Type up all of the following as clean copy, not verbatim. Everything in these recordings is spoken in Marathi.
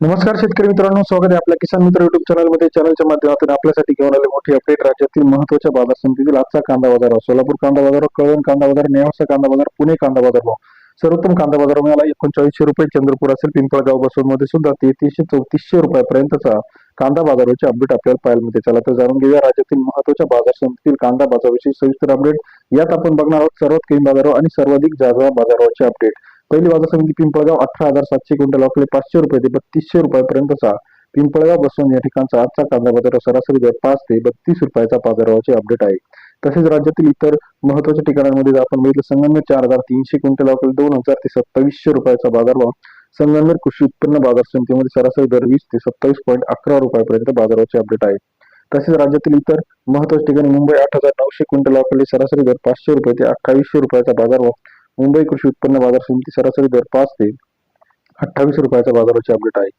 नमस्कार शेतकरी मित्रांनो, स्वागत आहे आपल्या किसान मित्र युट्यूब चॅनलमध्ये. चॅनलच्या माध्यमातून आपल्यासाठी घेऊन आले मोठी अपडेट. राज्यातील महत्त्वाच्या बाजार समितीतील आजचा कांदा बाजार भाव. सोलापूर कांदा बाजार, कळवण कांदा बाजार, नेवासा कांदा बाजार, पुणे कांदा बाजार भाव. सर्वोत्तम कांदा बाजार मिळाला 3900 रुपये. चंद्रपूर असेल, पिंपळगाव, बसवड मध्ये सुद्धा 3300-3400 रुपयापर्यंतचा कांदा बाजाराची अपडेट आपल्याला पाहायला मिळते. चला तर जाणून घेऊया राज्यातील महत्त्वाच्या बाजार समितीतील कांदा बाजाराविषयी सविस्तर अपडेट. यात आपण बघणार आहोत सर्वात कमी बाजारभाव आणि सर्वाधिक जादा बाजाराचे अपडेट. पहिली बाजार समिती पिंपळगाव 18,700 क्विंटल अवकले 500 रुपये ते 3200 रुपयापर्यंतचा पिंपळगाव बसवंत या ठिकाणचा आजचा कांदा बाजार सरासरी दर 5 ते 32 रुपयाचा बाजाराचे अपडेट आहे. तसेच राज्यातील इतर महत्वाच्या ठिकाणांमध्ये जर आपण बघितलं, संगमनेर 4,300 क्विंटल अवकले 2,000 ते 2700 रुपयाचा बाजारभाव. संगमनेर कृषी उत्पन्न बाजार समितीमध्ये सरासरी दर 20 ते 27.11 रुपयापर्यंत बाजाराचे अपडेट आहे. तसेच राज्यातील इतर महत्वाच्या ठिकाणी मुंबई 8,900 क्विंटल अवकले सरासरी दर 500 रुपये ते 2800 रुपयाचा बाजारभाव. मुंबई कृषी उत्पन्न बाजार समिती सरासरी दर 5 ते 28 रुपयाचा बाजाराचे अपडेट आहे.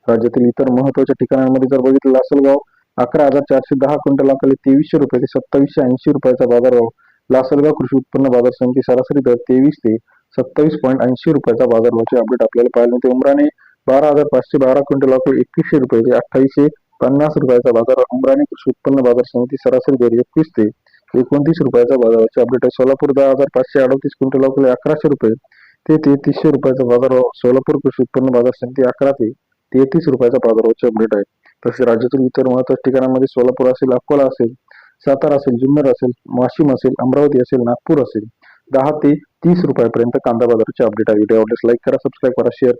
राज्यातील इतर महत्वाच्या ठिकाणांमध्ये जर बघितलं, लासलगाव 11,410 क्विंटल अवकले 2300 रुपये ते 2780 रुपयाचा बाजारभाव. लासलगाव कृषी उत्पन्न बाजार समिती सरासरी दर 23 ते 27.80 रुपयाचा बाजारभावाचे अपडेट आपल्याला पाहायला मिळते. उमराणे 12,512 क्विंटल अवकले 2100 रुपये ते 2850 रुपयाचा बाजार. उमराणे कृषी उत्पन्न बाजार समिती सरासरी दर 21 ते 29 रुपयाचा बाजाराचे अपडेट आहे. सोलापूर 10,538 क्विंटल अवकले 1100 रुपये ते 3300 रुपयाचा बाजारभाव. सोलापूर कृषी उत्पन्न बाजार समिती 11 ते 33 रुपयाचा बाजाराचे अपडेट आहे. तसेच राज्यातील इतर महत्वाच्या ठिकाणांमध्ये सोलापूर असेल, अकोला असेल, सातारा असेल, जुन्नर असेल, वाशिम असेल, अमरावती असेल, नागपूर असेल 10 ते 30 रुपयापर्यंत कांदा बाजाराचे अपडेट आहे. व्हिडिओ आवडल्यास लाईक करा, सबस्क्राईब करा, शेअर करा.